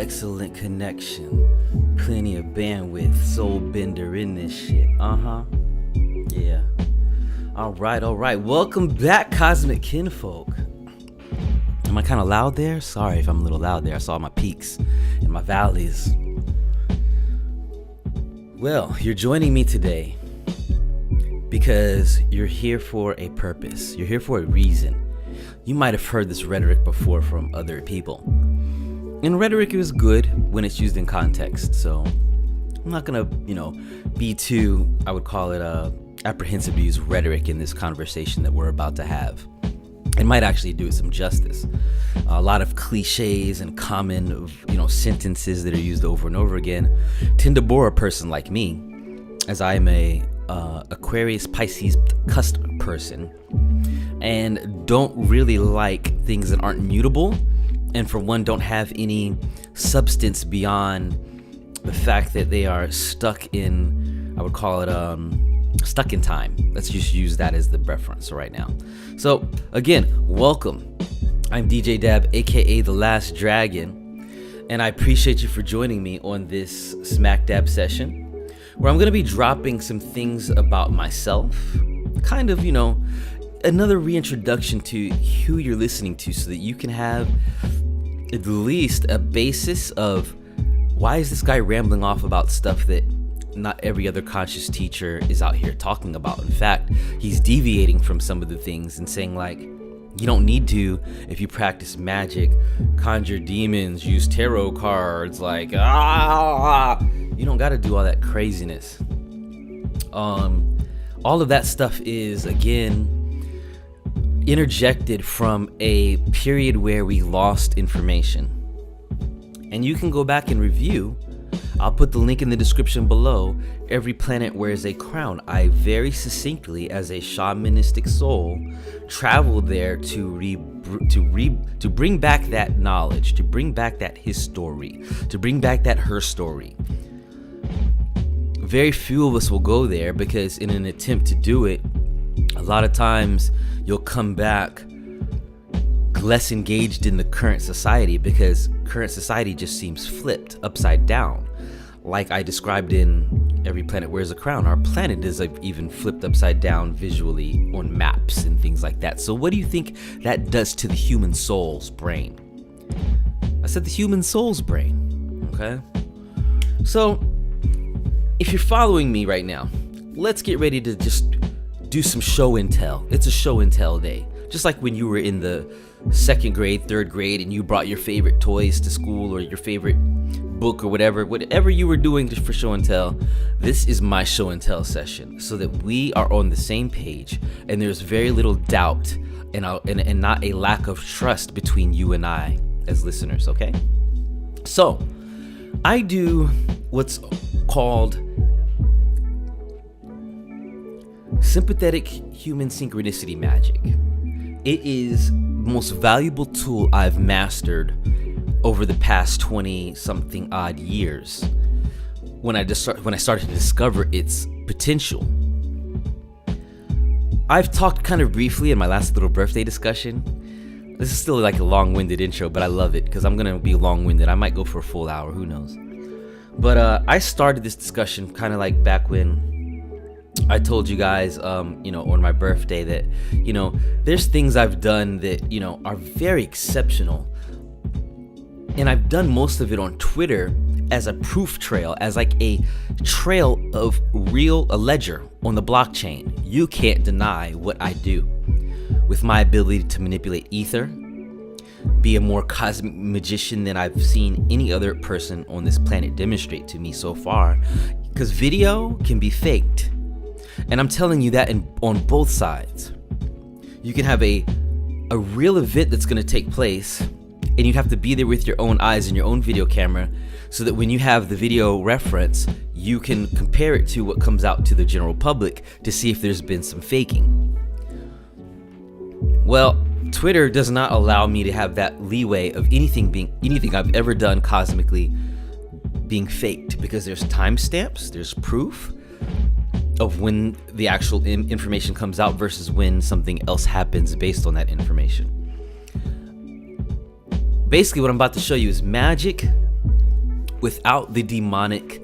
excellent connection, plenty of bandwidth, soul bender in this shit. Yeah. All right. Welcome back, cosmic kinfolk. Am I kind of loud there? Sorry if I'm a little loud there. I saw my peaks and my valleys. Well, you're joining me today because you're here for a purpose. You're here for a reason. You might have heard this rhetoric before from other people. And rhetoric is good when it's used in context. So I'm not going to, be too, I would call it apprehensive to use rhetoric in this conversation that we're about to have. It might actually do it some justice. A lot of cliches and common, sentences that are used over and over again tend to bore a person like me, as I am a Aquarius Pisces cusp person and don't really like things that aren't mutable, and for one, don't have any substance beyond the fact that they are stuck in, I would call it stuck in time. Let's just use that as the reference right now. So again, welcome. I'm DJ Dab, aka the Last Dragon, and I appreciate you for joining me on this smack dab session where I'm going to be dropping some things about myself, kind of, another reintroduction to who you're listening to so that you can have at least a basis of why is this guy rambling off about stuff that not every other conscious teacher is out here talking about. In fact, he's deviating from some of the things and saying, like, you don't need to, if you practice magic, conjure demons, use tarot cards, you don't got to do all that craziness. All of that stuff is, again, interjected from a period where we lost information. And you can go back and review. I'll put the link in the description below. Every planet wears a crown. I very succinctly, as a shamanistic soul, traveled there to bring back that knowledge, to bring back that his story, to bring back that her story. Very few of us will go there because in an attempt to do it, a lot of times you'll come back less engaged in the current society because current society just seems flipped upside down. Like I described in Every Planet Wears a Crown, our planet is even flipped upside down visually on maps and things like that. So what do you think that does to the human soul's brain? I said the human soul's brain, okay? So if you're following me right now, let's get ready to just do some show and tell. It's a show and tell day. Just like when you were in the second grade, third grade, and you brought your favorite toys to school or your favorite book or whatever you were doing just for show and tell. This is my show and tell session so that we are on the same page and there's very little doubt and not a lack of trust between you and I as listeners, okay? So I do what's called sympathetic human synchronicity magic. It is the most valuable tool I've mastered over the past 20 something odd years when I started to discover its potential. I've talked kind of briefly in my last little birthday discussion. This is still like a long-winded intro, but I love it because I'm gonna be long-winded. I might go for a full hour, who knows. But I started this discussion kind of like back when I told you guys, on my birthday that, there's things I've done that, are very exceptional. And I've done most of it on Twitter as a proof trail, as like a trail of a ledger on the blockchain. You can't deny what I do with my ability to manipulate ether, be a more cosmic magician than I've seen any other person on this planet demonstrate to me so far. Because video can be faked. And I'm telling you that on both sides. You can have a real event that's going to take place, and you'd have to be there with your own eyes and your own video camera so that when you have the video reference, you can compare it to what comes out to the general public to see if there's been some faking. Well, Twitter does not allow me to have that leeway of anything I've ever done cosmically being faked, because there's timestamps, there's proof of when the actual information comes out versus when something else happens based on that information. Basically, what I'm about to show you is magic without the demonic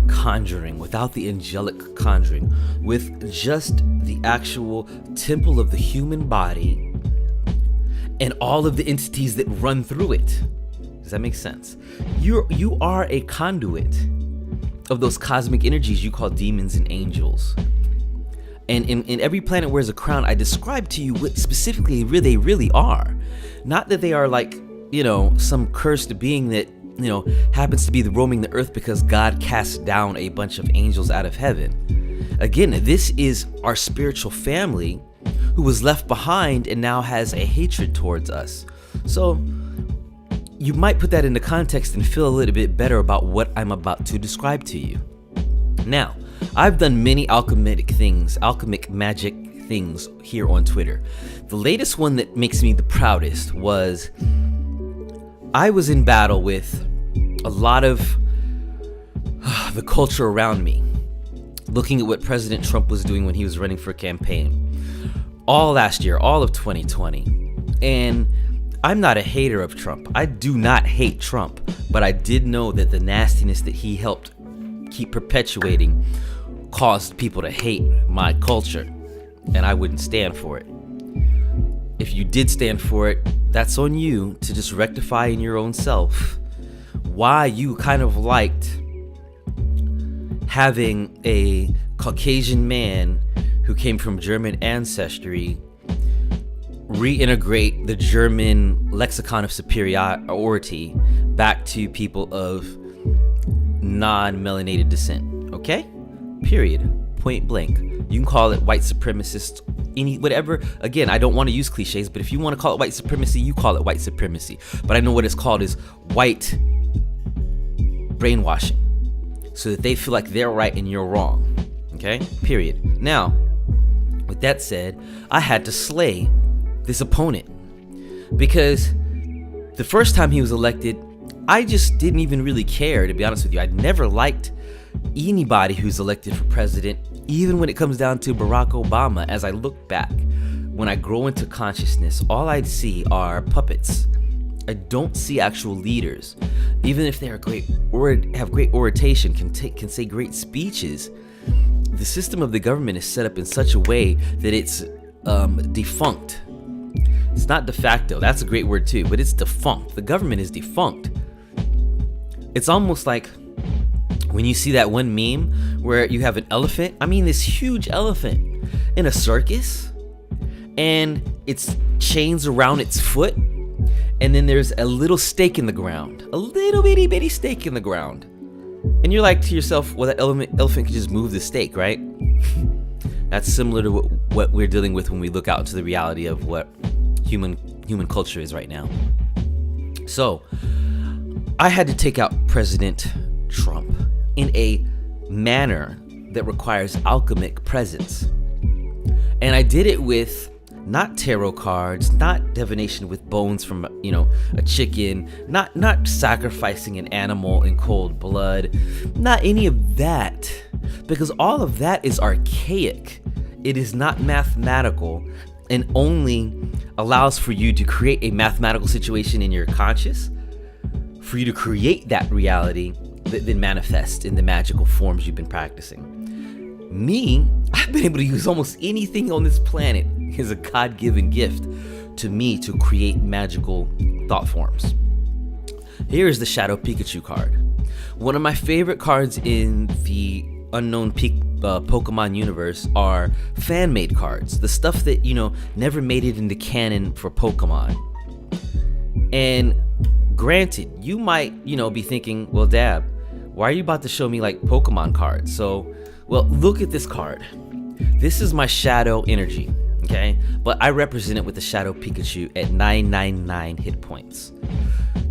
conjuring, without the angelic conjuring, with just the actual temple of the human body and all of the entities that run through it. Does that make sense? You are a conduit of those cosmic energies you call demons and angels. And in Every Planet Wears a Crown, I describe to you what specifically they really are. Not that they are like, some cursed being that, happens to be roaming the earth because God cast down a bunch of angels out of heaven. Again, this is our spiritual family who was left behind and now has a hatred towards us. So you might put that into context and feel a little bit better about what I'm about to describe to you. Now, I've done many alchemic magic things here on Twitter. The latest one that makes me the proudest was I was in battle with a lot of the culture around me, looking at what President Trump was doing when he was running for campaign all last year, all of 2020. And I'm not a hater of Trump. I do not hate Trump, but I did know that the nastiness that he helped keep perpetuating caused people to hate my culture, and I wouldn't stand for it. If you did stand for it, that's on you to just rectify in your own self why you kind of liked having a Caucasian man who came from German ancestry reintegrate the German lexicon of superiority back to people of non-melanated descent. Okay? Period. Point blank. You can call it white supremacist, whatever. Again, I don't want to use cliches, but if you want to call it white supremacy, you call it white supremacy. But I know what it's called is white brainwashing, so that they feel like they're right and you're wrong. Okay? Period. Now, with that said, I had to slay this opponent because the first time he was elected, I just didn't even really care, to be honest with you. I'd never liked anybody who's elected for president, even when it comes down to Barack Obama. As I look back, when I grow into consciousness, all I'd see are puppets. I don't see actual leaders. Even if they are great or have great oration, can say great speeches, the system of the government is set up in such a way that it's defunct. It's not de facto. That's a great word too, but it's defunct. The government is defunct. It's almost like when you see that one meme where you have an elephant, this huge elephant in a circus, and it's chains around its foot, and then there's a little stake in the ground, a little bitty stake in the ground. And you're like to yourself, well, that elephant could just move the stake, right? That's similar to what we're dealing with when we look out into the reality of what human culture is right now. So I had to take out President Trump in a manner that requires alchemic presence. And I did it with not tarot cards, not divination with bones from, a chicken, not sacrificing an animal in cold blood, not any of that, because all of that is archaic. It is not mathematical and only allows for you to create a mathematical situation in your conscious, for you to create that reality that then manifests in the magical forms you've been practicing. Me, I've been able to use almost anything on this planet as a God-given gift to me to create magical thought forms. Here is the Shadow Pikachu card. One of my favorite cards in the unknown Pokemon universe are fan-made cards. The stuff that, never made it into canon for Pokemon. And granted, you might, be thinking, well, Dab, why are you about to show me like Pokemon cards? So, well, look at this card. This is my shadow energy, okay? But I represent it with the Shadow Pikachu at 999 hit points.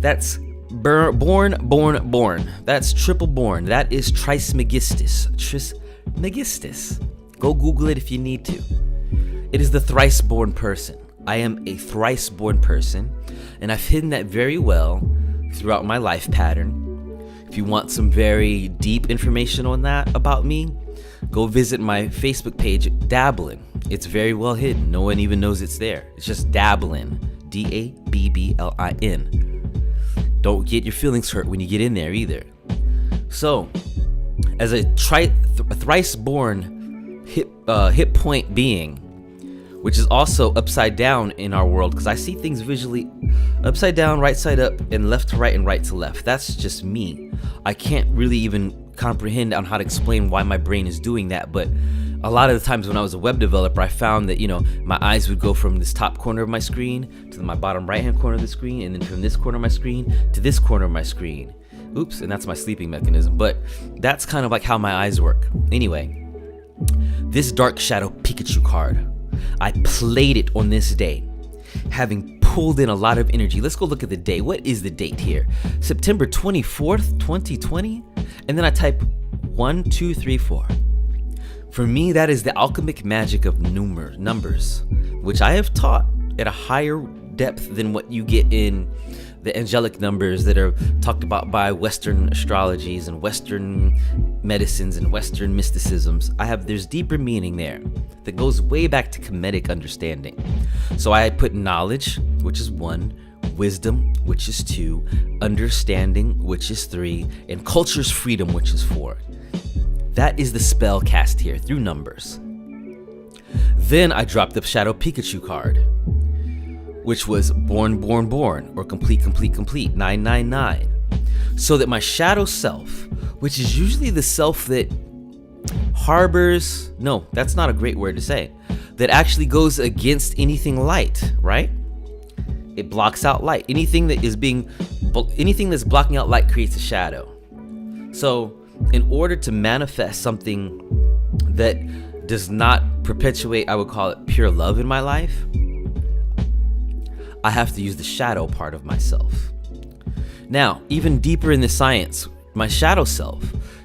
That's born. That's triple born. That is Trismegistus. Trismegistus. Go Google it if you need to. It is the thrice born person. I am a thrice born person, and I've hidden that very well throughout my life pattern. If you want some very deep information on that about me, go visit my Facebook page, Dabblin. It's very well hidden. No one even knows it's there. It's just Dabblin. Dabblin. Don't get your feelings hurt when you get in there either. So, as a thrice born hit point being, which is also upside down in our world, because I see things visually upside down, right side up, and left to right and right to left. That's just me. I can't really even comprehend on how to explain why my brain is doing that, but a lot of the times when I was a web developer, I found that, my eyes would go from this top corner of my screen to my bottom right hand corner of the screen, and then from this corner of my screen to this corner of my screen. Oops, and that's my sleeping mechanism, but that's kind of like how my eyes work. Anyway, this Dark Shadow Pikachu card, I played it on this day, having pulled in a lot of energy. Let's go look at the day. What is the date here? September 24th, 2020. And then I type 1, 2, 3, 4. For me, that is the alchemic magic of numbers, which I have taught at a higher depth than what you get in the angelic numbers that are talked about by Western astrologies and Western medicines and Western mysticisms. There's deeper meaning there that goes way back to Kemetic understanding. So I put knowledge, which is 1, wisdom, which is 2, understanding, which is 3, and culture's freedom, which is 4. That is the spell cast here through numbers. Then I dropped the Shadow Pikachu card, which was born, or complete, 999. So that my shadow self, which is usually the self that harbors, no, that's not a great word to say, that actually goes against anything light, right? It blocks out light. Anything that's blocking out light creates a shadow. So in order to manifest something that does not perpetuate, I would call it pure love in my life, I have to use the shadow part of myself. Now, even deeper in the science, my shadow self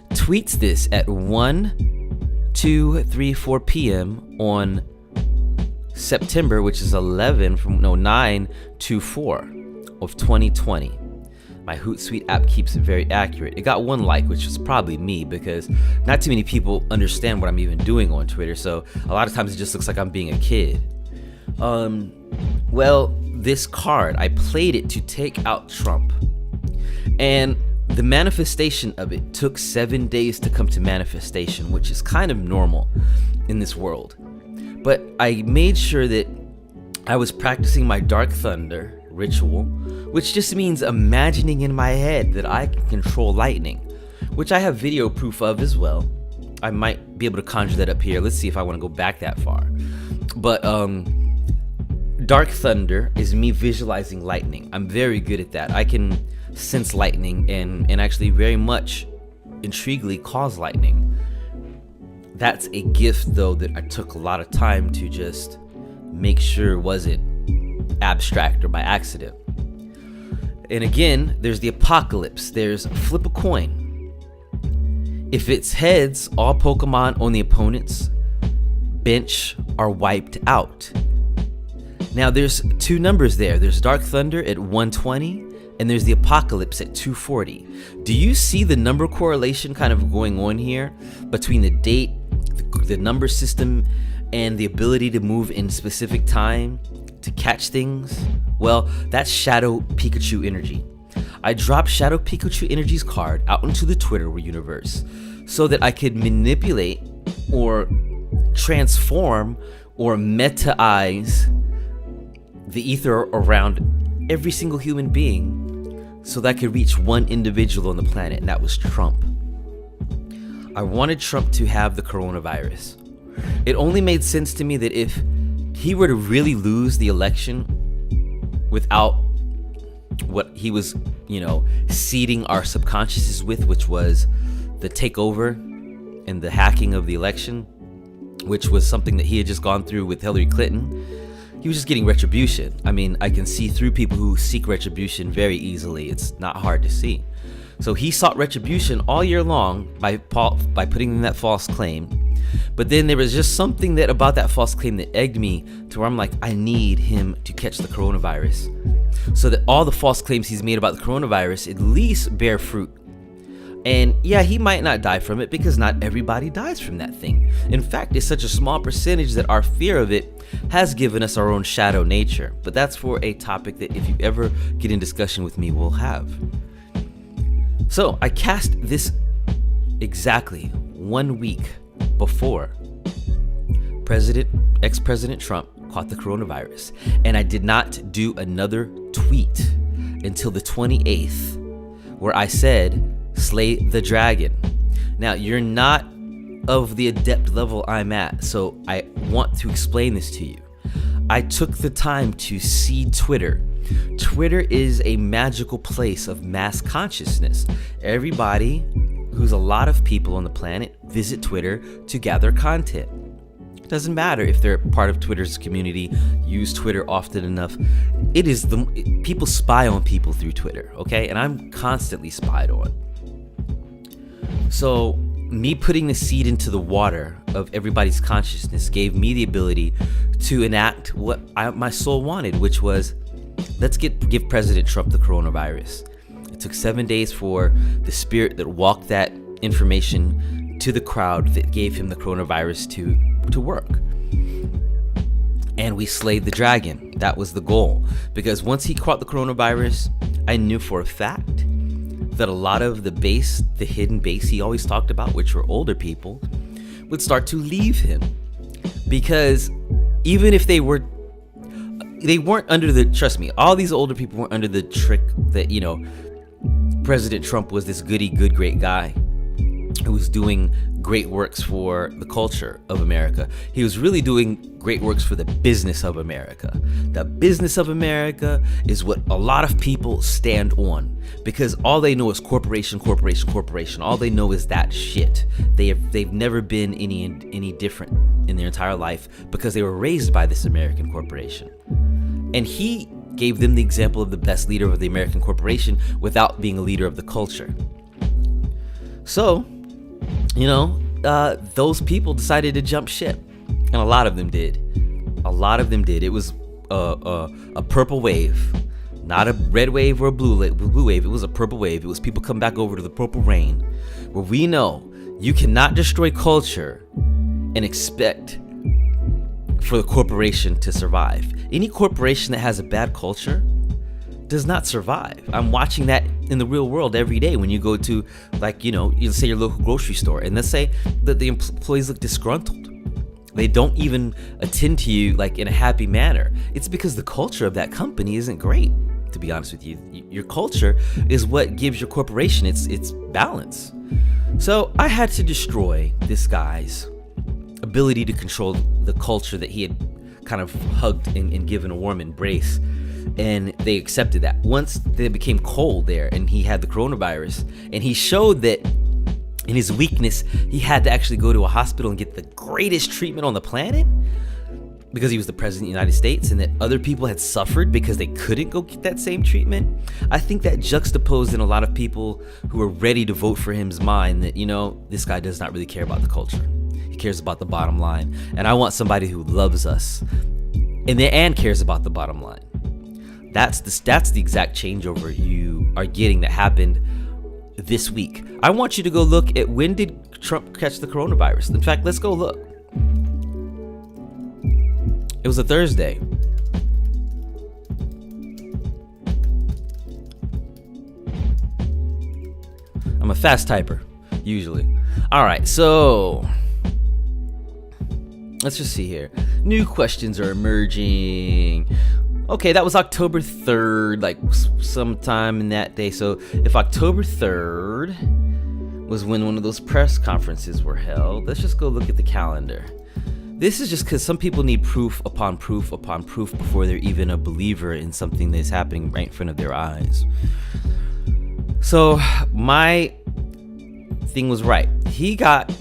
tweets this at 1, 2, 3, 4 p.m. on September, which is 9 to 4 of 2020. My Hootsuite app keeps it very accurate. It got 1 like, which was probably me, because not too many people understand what I'm even doing on Twitter, so a lot of times it just looks like I'm being a kid. Well, this card, I played it to take out Trump. And the manifestation of it took 7 days to come to manifestation, which is kind of normal in this world. But I made sure that I was practicing my Dark Thunder ritual, which just means imagining in my head that I can control lightning, which I have video proof of as well. I might be able to conjure that up here. Let's see if I want to go back that far. But Dark Thunder is me visualizing lightning. I'm very good at that. I can sense lightning and actually very much intriguingly cause lightning. That's a gift, though, that I took a lot of time to just make sure wasn't abstract or by accident. And again, there's the apocalypse. There's flip a coin. If it's heads, all Pokemon on the opponent's bench are wiped out. Now there's 2 numbers there. There's Dark Thunder at 120 and there's the Apocalypse at 240. Do you see the number correlation kind of going on here between the date, the number system, and the ability to move in specific time to catch things? Well, that's Shadow Pikachu energy. I dropped Shadow Pikachu Energy's card out into the Twitter universe so that I could manipulate or transform or meta-ize the ether around every single human being so that I could reach one individual on the planet, and that was Trump. I wanted Trump to have the coronavirus. It only made sense to me that if he were to really lose the election without what he was, seeding our subconsciouses with, which was the takeover and the hacking of the election, which was something that he had just gone through with Hillary Clinton. He was just getting retribution. I mean, I can see through people who seek retribution very easily. It's not hard to see. So he sought retribution all year long by putting in that false claim. But then there was just something about that false claim that egged me to where I'm like, I need him to catch the coronavirus, so that all the false claims he's made about the coronavirus at least bear fruit. And yeah, he might not die from it because not everybody dies from that thing. In fact, it's such a small percentage that our fear of it has given us our own shadow nature. But that's for a topic that if you ever get in discussion with me, we'll have. So I cast this exactly 1 week before ex-President Trump caught the coronavirus. And I did not do another tweet until the 28th where I said, slay the dragon. Now, you're not of the adept level I'm at, so I want to explain this to you. I took the time to see Twitter. Twitter is a magical place of mass consciousness. Everybody who's a lot of people on the planet visit Twitter to gather content. It doesn't matter if they're part of Twitter's community, use Twitter often enough. It is people spy on people through Twitter, okay? And I'm constantly spied on. So me putting the seed into the water of everybody's consciousness gave me the ability to enact what my soul wanted, which was, let's give President Trump the coronavirus. It took 7 days for the spirit that walked that information to the crowd that gave him the coronavirus to work. And we slayed the dragon. That was the goal. Because once he caught the coronavirus, I knew for a fact that a lot of the hidden base he always talked about, which were older people, would start to leave him. Because even if they weren't under the, trust me, all these older people weren't under the trick that, President Trump was this great guy who was doing great works for the culture of America. He was really doing great works for the business of America. The business of America is what a lot of people stand on, because all they know is corporation. All they know is that shit. They've never been any different in their entire life because they were raised by this American corporation. And he gave them the example of the best leader of the American corporation without being a leader of the culture. So, those people decided to jump ship, and a lot of them did. It was a purple wave, not a red wave or a blue wave. It was a purple wave. It was people come back over to the purple rain, where we know you cannot destroy culture and expect for the corporation to survive. Any corporation that has a bad culture does not survive. I'm watching that in the real world every day when you go to, you'll say your local grocery store, and let's say that the employees look disgruntled. They don't even attend to you in a happy manner. It's because the culture of that company isn't great, to be honest with you. Your culture is what gives your corporation its balance. So I had to destroy this guy's ability to control the culture that he had kind of hugged and given a warm embrace. And they accepted that. Once they became cold there and he had the coronavirus, and he showed that in his weakness, he had to actually go to a hospital and get the greatest treatment on the planet because he was the president of the United States, and that other people had suffered because they couldn't go get that same treatment. I think that juxtaposed in a lot of people who were ready to vote for him's mind that, this guy does not really care about the culture. He cares about the bottom line. And I want somebody who loves us and cares about the bottom line. That's the exact changeover you are getting that happened this week. I want you to go look at, when did Trump catch the coronavirus? In fact, let's go look. It was a Thursday. I'm a fast typer, usually. All right, so let's just see here. New questions are emerging. Okay, that was October 3rd, sometime in that day. So if October 3rd was when one of those press conferences were held, let's just go look at the calendar. This is just because some people need proof upon proof upon proof before they're even a believer in something that's happening right in front of their eyes. So my thing was right. He got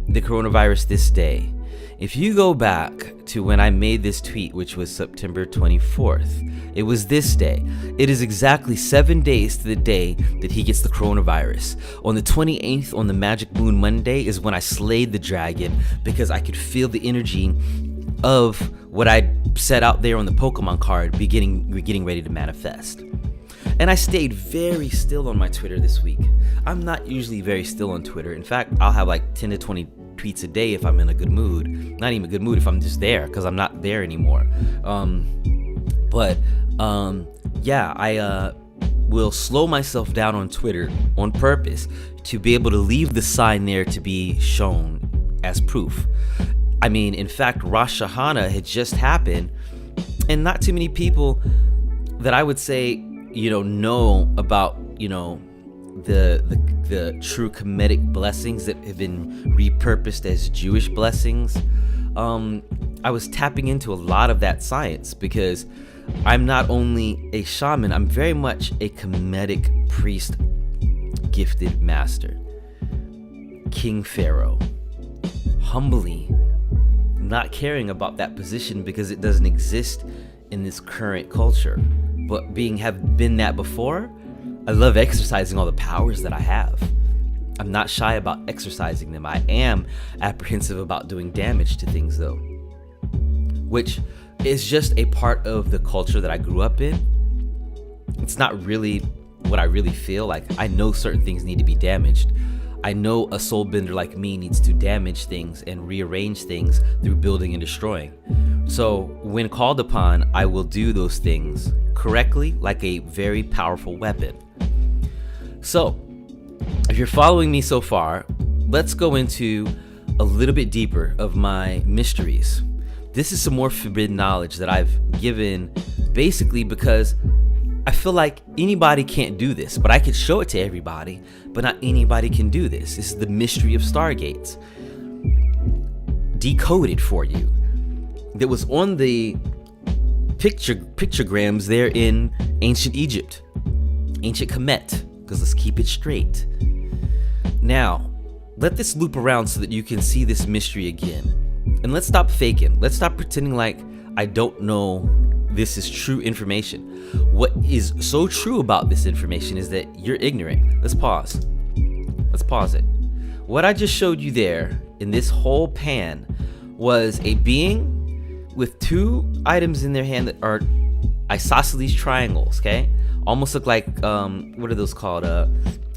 the coronavirus this day. If you go back to when I made this tweet, which was September 24th, it was this day. It is exactly 7 days to the day that he gets the coronavirus. On the 28th, on the Magic Moon Monday, is when I slayed the dragon, because I could feel the energy of what I set out there on the Pokemon card getting ready to manifest. And I stayed very still on my Twitter this week. I'm not usually very still on Twitter. In fact, I'll have 10 to 20 tweets a day if I'm in a good mood. Not even a good mood if I'm just there, because I'm not there anymore. I will slow myself down on Twitter on purpose to be able to leave the sign there to be shown as proof. I mean, in fact, Rosh Hashanah had just happened, and not too many people that I would say, know about, the true Kemetic blessings that have been repurposed as Jewish blessings. I was tapping into a lot of that science because I'm not only a shaman, I'm very much a Kemetic priest, gifted master. King Pharaoh, humbly not caring about that position because it doesn't exist in this current culture, but have been that before. I love exercising all the powers that I have. I'm not shy about exercising them. I am apprehensive about doing damage to things though, which is just a part of the culture that I grew up in. It's not really what I really feel like. I know certain things need to be damaged. I know a soulbender like me needs to damage things and rearrange things through building and destroying. So when called upon, I will do those things correctly, like a very powerful weapon. So if you're following me so far, let's go into a little bit deeper of my mysteries. This is some more forbidden knowledge that I've given basically because I feel like anybody can't do this, but I could show it to everybody, but not anybody can do this. This is the mystery of Stargates, decoded for you. That was on the pictograms there in ancient Egypt, ancient Kemet, because let's keep it straight. Now, let this loop around so that you can see this mystery again. And let's stop faking. Let's stop pretending like I don't know this is true information. What is so true about this information is that you're ignorant. Let's pause. Let's pause it. What I just showed you there in this whole pan was a being with two items in their hand that are isosceles triangles, okay? Almost look like, what are those called?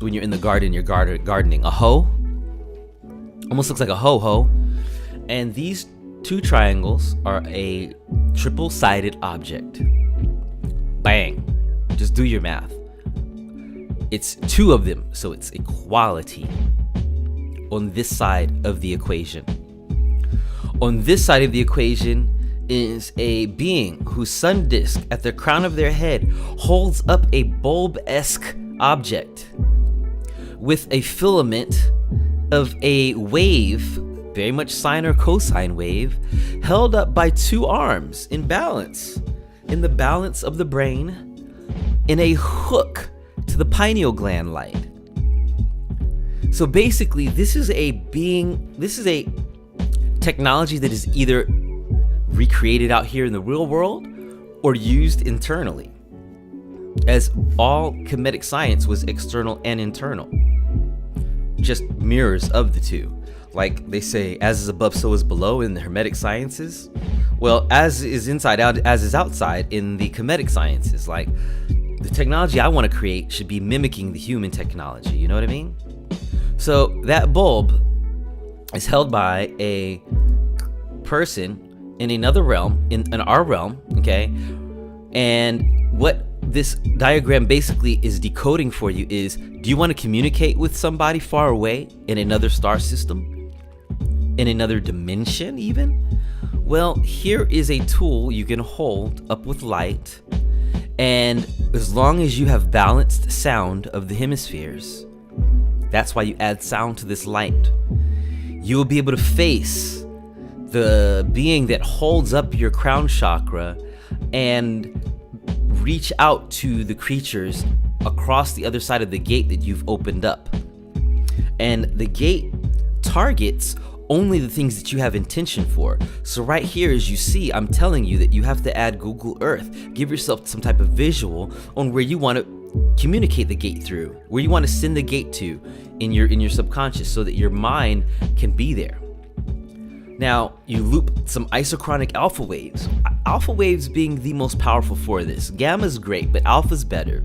When you're in the garden, you're gardening. A hoe? Almost looks like a ho-ho. And these two triangles are a triple-sided object. Bang. Just do your math. It's two of them, so it's equality on this side of the equation. On this side of the equation is a being whose sun disk at the crown of their head holds up a bulb-esque object with a filament of a wave, very much sine or cosine wave, held up by two arms in balance, in the balance of the brain, in a hook to the pineal gland light. So basically, this is a technology that is either recreated out here in the real world or used internally, as all Kemetic science was external and internal, just mirrors of the two. Like they say, as is above, so is below in the Hermetic sciences. Well, as is inside out, as is outside in the Kemetic sciences. Like, the technology I want to create should be mimicking the human technology. You know what I mean? So that bulb is held by a person in another realm, in our realm, okay? And what this diagram basically is decoding for you is, do you want to communicate with somebody far away in another star system? In another dimension even? Well, here is a tool you can hold up with light, and as long as you have balanced sound of the hemispheres, that's why you add sound to this light, you will be able to face the being that holds up your crown chakra and reach out to the creatures across the other side of the gate that you've opened up. And the gate targets only the things that you have intention for. So right here, as you see, I'm telling you that you have to add Google Earth. Give yourself some type of visual on where you want to communicate the gate through, where you want to send the gate to in your subconscious, so that your mind can be there. Now, you loop some isochronic alpha waves. Alpha waves being the most powerful for this. Gamma's great, but alpha's better.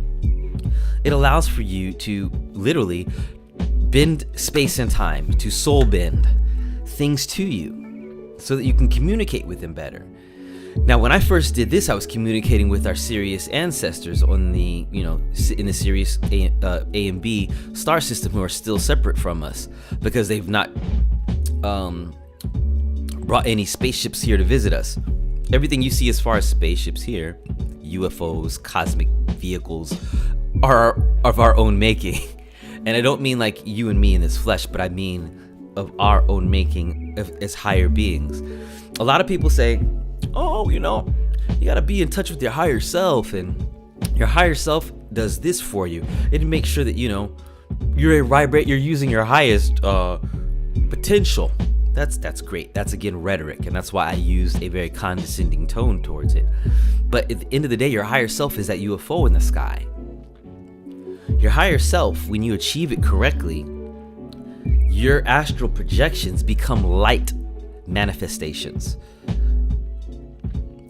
It allows for you to literally bend space and time, to soul bend things to you so that you can communicate with them better. Now, when I first did this, I was communicating with our Sirius ancestors on the, in the Sirius A and B star system, who are still separate from us because they've not brought any spaceships here to visit us. Everything you see as far as spaceships here, UFOs, cosmic vehicles, are of our own making. And I don't mean like you and me in this flesh, but I mean of our own making as higher beings. A lot of people say, oh, you gotta be in touch with your higher self, and your higher self does this for you. It makes sure that, you're using your highest potential. That's great. That's again rhetoric, and that's why I used a very condescending tone towards it. But at the end of the day, your higher self is that UFO in the sky. Your higher self, when you achieve it correctly, your astral projections become light manifestations.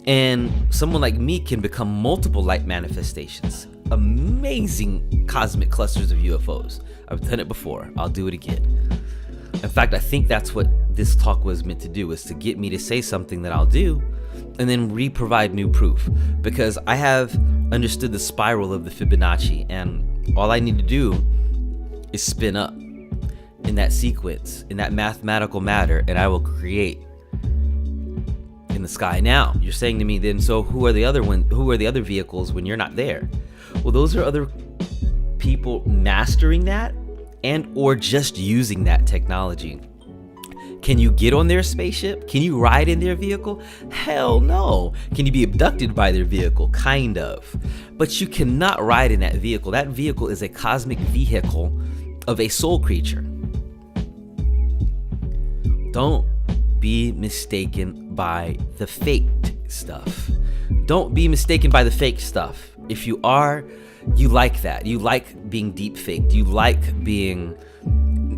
And someone like me can become multiple light manifestations. Amazing cosmic clusters of UFOs. I've done it before. I'll do it again. In fact, I think that's what this talk was meant to do, was to get me to say something that I'll do and then provide new proof. Because I have understood the spiral of the Fibonacci, and all I need to do is spin up in that sequence, in that mathematical matter, and I will create in the sky. Now, you're saying to me then, so who are the other vehicles when you're not there? Well, those are other people mastering that and or just using that technology. Can you get on their spaceship? Can you ride in their vehicle? Hell no. Can you be abducted by their vehicle? Kind of. But you cannot ride in that vehicle. That vehicle is a cosmic vehicle of a soul creature. Don't be mistaken by the fake stuff. Don't be mistaken by the fake stuff. If you are, you like that. You like being deep faked. You like being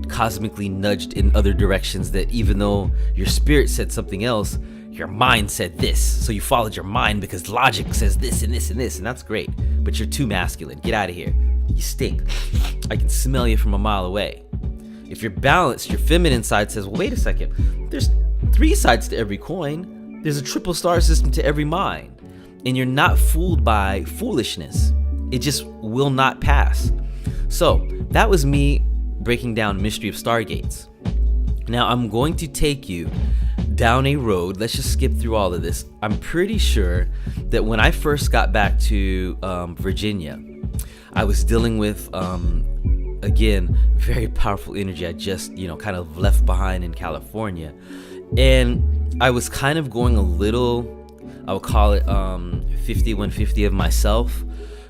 cosmically nudged in other directions, that even though your spirit said something else, your mind said this. So you followed your mind because logic says this and this and this, and that's great. But you're too masculine. Get out of here. You stink. I can smell you from a mile away. If you're balanced, your feminine side says, well, wait a second. There's 3 sides to every coin. There's a triple star system to every mind. And you're not fooled by foolishness. It just will not pass. So that was me breaking down Mystery of Stargates. Now I'm going to take you down a road. Let's just skip through all of this. I'm pretty sure that when I first got back to Virginia, I was dealing with, again, very powerful energy I just, kind of left behind in California. And I was kind of going a little, I would call it 50-150 of myself,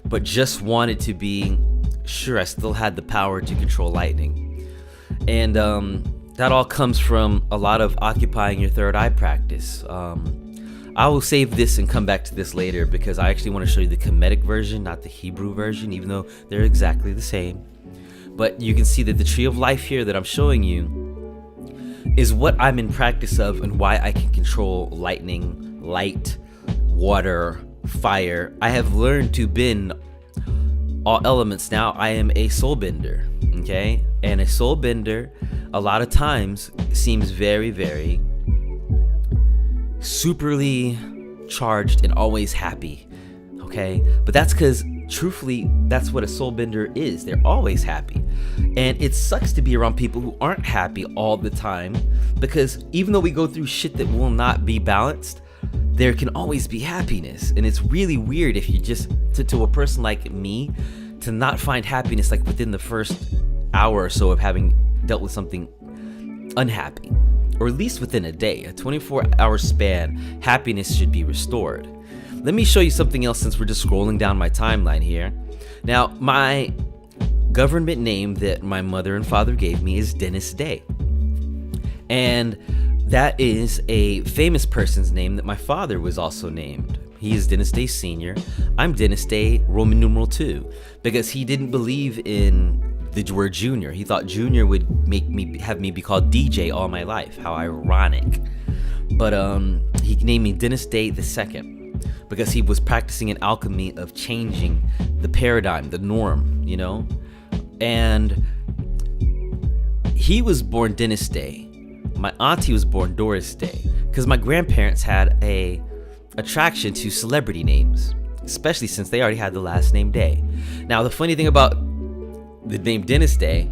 but just wanted to be sure I still had the power to control lightning. And that all comes from a lot of occupying your third eye practice. I will save this and come back to this later, because I actually want to show you the Kemetic version, not the Hebrew version, even though they're exactly the same. But you can see that the tree of life here that I'm showing you is what I'm in practice of, and why I can control lightning, light, water, fire. I have learned to bend all elements. Now I am a soul bender, okay? And a soul bender a lot of times seems very, very superly charged and always happy, okay? But that's because truthfully, that's what a soul bender is. They're always happy. And it sucks to be around people who aren't happy all the time, because even though we go through shit that will not be balanced, there can always be happiness. And it's really weird if you just, to a person like me, to not find happiness like within the first hour or so of having dealt with something unhappy, or at least within a day, a 24-hour span, happiness should be restored. Let me show you something else, since we're just scrolling down my timeline here. Now, my government name that my mother and father gave me is Dennis Day. And that is a famous person's name that my father was also named. He is Dennis Day Sr. I'm Dennis Day Roman numeral 2, because he didn't believe in the word junior. He thought junior would have me be called DJ all my life. How ironic. But he named me Dennis Day II, because he was practicing an alchemy of changing the paradigm, the norm, And he was born Dennis Day. My auntie was born Doris Day, because my grandparents had a attraction to celebrity names, especially since they already had the last name Day. Now, the funny thing about the name Dennis Day,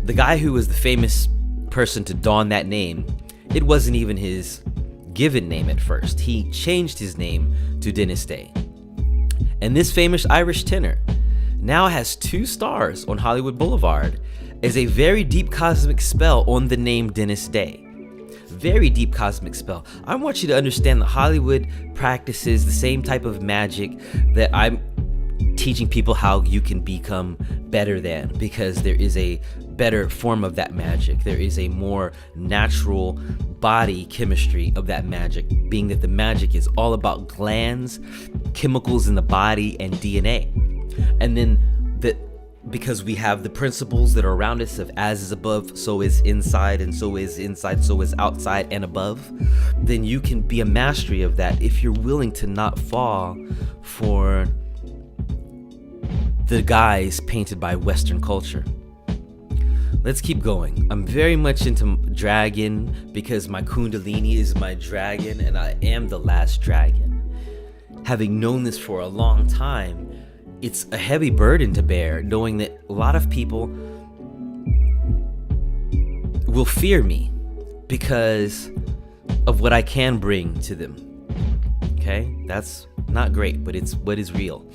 the guy who was the famous person to don that name, it wasn't even his given name at first. He changed his name to Dennis Day. And this famous Irish tenor now has 2 stars on Hollywood Boulevard as a very deep cosmic spell on the name Dennis Day. Very deep cosmic spell. I want you to understand that Hollywood practices the same type of magic that I'm teaching people how you can become better than, because there is a better form of that magic. There is a more natural body chemistry of that magic, being that the magic is all about glands, chemicals in the body, and DNA. And then because we have the principles that are around us of as is above, so is inside, and so is inside, so is outside and above, then you can be a mastery of that if you're willing to not fall for the guise painted by Western culture. Let's keep going. I'm very much into dragon because my Kundalini is my dragon, and I am the last dragon. Having known this for a long time, it's a heavy burden to bear, knowing that a lot of people will fear me because of what I can bring to them. Okay? That's not great, but it's what is real.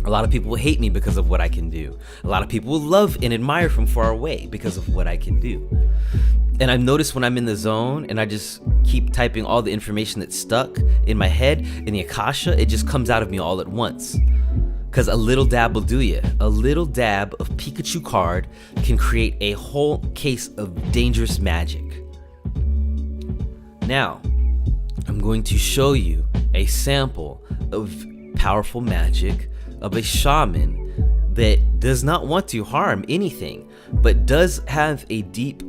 A lot of people will hate me because of what I can do. A lot of people will love and admire from far away because of what I can do. And I've noticed when I'm in the zone and I just keep typing all the information that's stuck in my head, in the Akasha, it just comes out of me all at once. Because a little dab will do you. A little dab of Pikachu card can create a whole case of dangerous magic. Now, I'm going to show you a sample of powerful magic of a shaman that does not want to harm anything, but does have a deep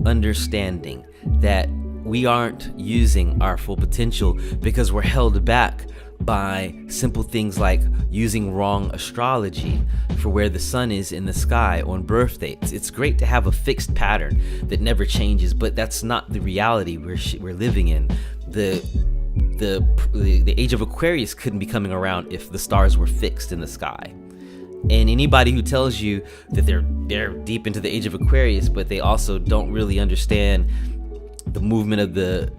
understanding that we aren't using our full potential because we're held back by simple things like using wrong astrology for where the sun is in the sky on birth dates. It's great to have a fixed pattern that never changes, but that's not the reality we're living in. The age of Aquarius couldn't be coming around if the stars were fixed in the sky. And anybody who tells you that they're deep into the age of Aquarius, but they also don't really understand the movement of the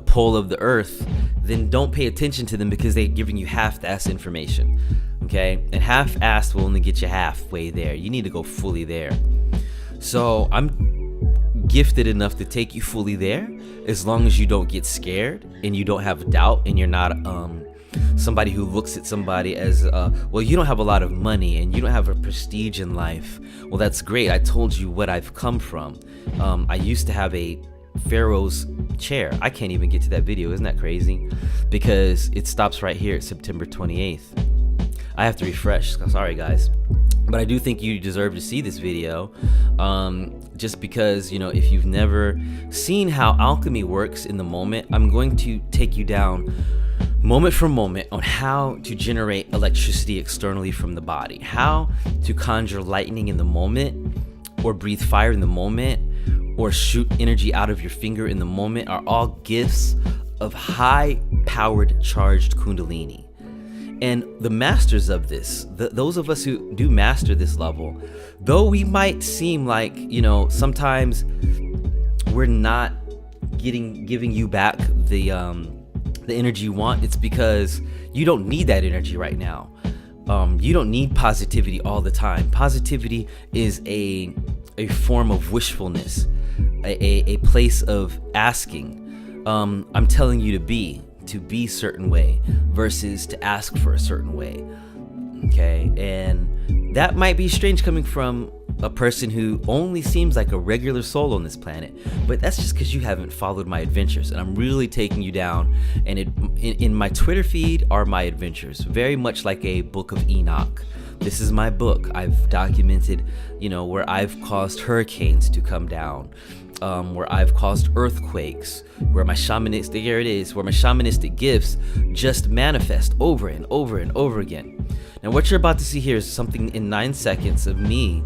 pole of the earth, then don't pay attention to them, because they're giving you half-assed information. Okay? And half-assed will only get you halfway there. You need to go fully there. So I'm gifted enough to take you fully there, as long as you don't get scared and you don't have doubt, and you're not somebody who looks at somebody as well, you don't have a lot of money and you don't have a prestige in life. Well, that's great. I told you what I've come from. I used to have a Pharaoh's chair. I can't even get to that video. Isn't that crazy? Because it stops right here at September 28th. I have to refresh. Sorry, guys. But I do think you deserve to see this video, just because, if you've never seen how alchemy works in the moment, I'm going to take you down moment for moment on how to generate electricity externally from the body, how to conjure lightning in the moment, or breathe fire in the moment, or shoot energy out of your finger in the moment, are all gifts of high-powered charged Kundalini. And the masters of this, those of us who do master this level, though we might seem like, sometimes we're not giving you back the energy you want, it's because you don't need that energy right now. You don't need positivity all the time. Positivity is a form of wishfulness, a place of asking. I'm telling you to be certain way versus to ask for a certain way. Okay, and that might be strange coming from a person who only seems like a regular soul on this planet, but that's just because you haven't followed my adventures, and I'm really taking you down. And in my Twitter feed are my adventures, very much like a book of Enoch. This is my book. I've documented, where I've caused hurricanes to come down, where I've caused earthquakes, where my shamanistic gifts just manifest over and over and over again. Now, what you're about to see here is something in 9 seconds of me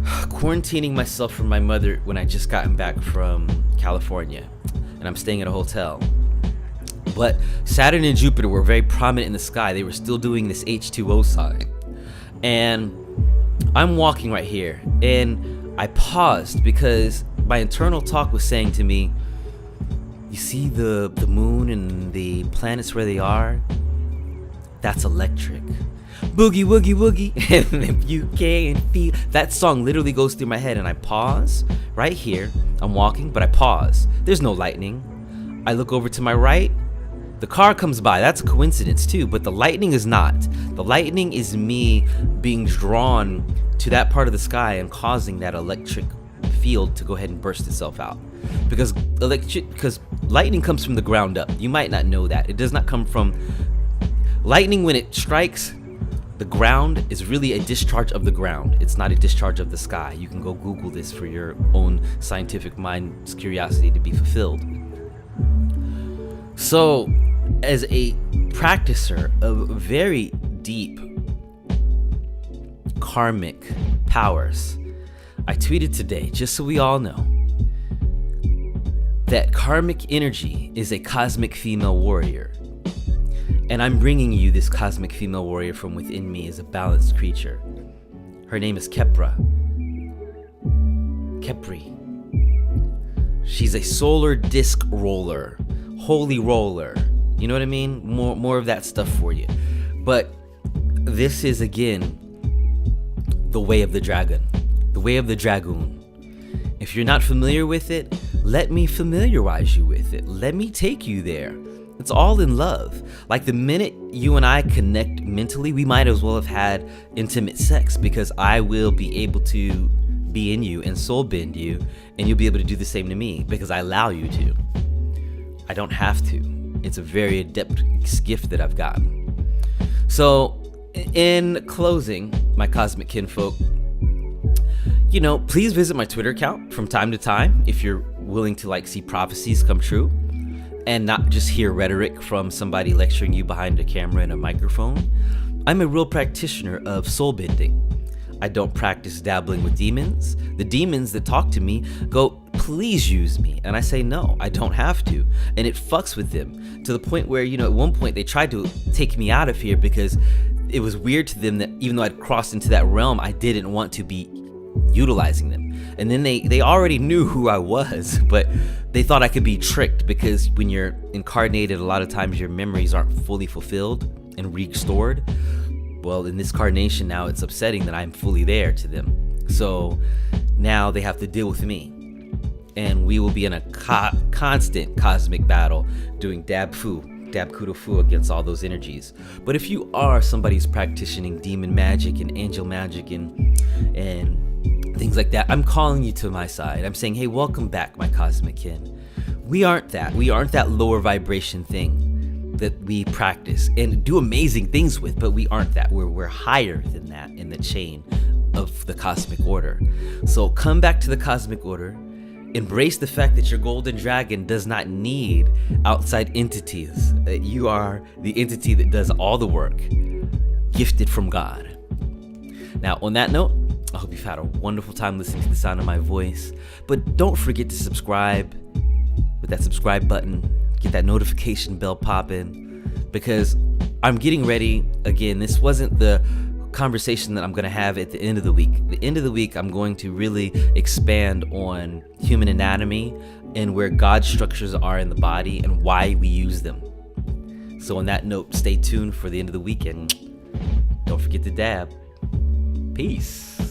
quarantining myself from my mother when I just gotten back from California, and I'm staying at a hotel. But Saturn and Jupiter were very prominent in the sky. They were still doing this H2O sign. And I'm walking right here, and I paused because my internal talk was saying to me, you see the moon and the planets where they are? That's electric. Boogie, woogie, woogie. And if you can feel, that song literally goes through my head, and I pause right here. I'm walking, but I pause. There's no lightning. I look over to my right. The car comes by. That's a coincidence too, but the lightning is not. The lightning is me being drawn to that part of the sky and causing that electric field to go ahead and burst itself out. Because lightning comes from the ground up. You might not know that. It does not come from lightning. When it strikes the ground, is really a discharge of the ground. It's not a discharge of the sky. You can go Google this for your own scientific mind's curiosity to be fulfilled. So, as a practicer of very deep karmic powers, I tweeted today, just so we all know, that karmic energy is a cosmic female warrior. And I'm bringing you this cosmic female warrior from within me as a balanced creature. Her name is Kepri. She's a solar disc roller, holy roller. You know what I mean? More of that stuff for you. But this is, again, the way of the dragon, the way of the dragoon. If you're not familiar with it, let me familiarize you with it. Let me take you there. It's all in love. Like the minute you and I connect mentally, we might as well have had intimate sex, because I will be able to be in you and soul bend you, and you'll be able to do the same to me because I allow you to. I don't have to. It's a very adept gift that I've gotten. So, in closing, my cosmic kinfolk, please visit my Twitter account from time to time if you're willing to see prophecies come true and not just hear rhetoric from somebody lecturing you behind a camera and a microphone. I'm a real practitioner of soul bending. I don't practice dabbling with demons. The demons that talk to me go, please use me. And I say, no, I don't have to. And it fucks with them to the point where, at one point they tried to take me out of here because it was weird to them that even though I'd crossed into that realm, I didn't want to be utilizing them. And then they already knew who I was, but they thought I could be tricked because when you're incarnated, a lot of times your memories aren't fully fulfilled and restored. Well, in this carnation now, it's upsetting that I'm fully there to them. So now they have to deal with me. And we will be in a constant cosmic battle doing dab kudo fu against all those energies. But if you are somebody who's practicing demon magic and angel magic and things like that, I'm calling you to my side. I'm saying, hey, welcome back, my cosmic kin. We aren't that. We aren't that lower vibration thing that we practice and do amazing things with, but we aren't that. We're higher than that in the chain of the cosmic order. So come back to the cosmic order. Embrace the fact that your golden dragon does not need outside entities. That you are the entity that does all the work, gifted from God. Now, on that note, I hope you've had a wonderful time listening to the sound of my voice. But don't forget to subscribe with that subscribe button. Get that notification bell popping, because I'm getting ready. Again, this wasn't the conversation that I'm going to have at the end of the week. The end of the week, I'm going to really expand on human anatomy and where God's structures are in the body and why we use them. So on that note, stay tuned for the end of the weekend. Don't forget to dab. Peace.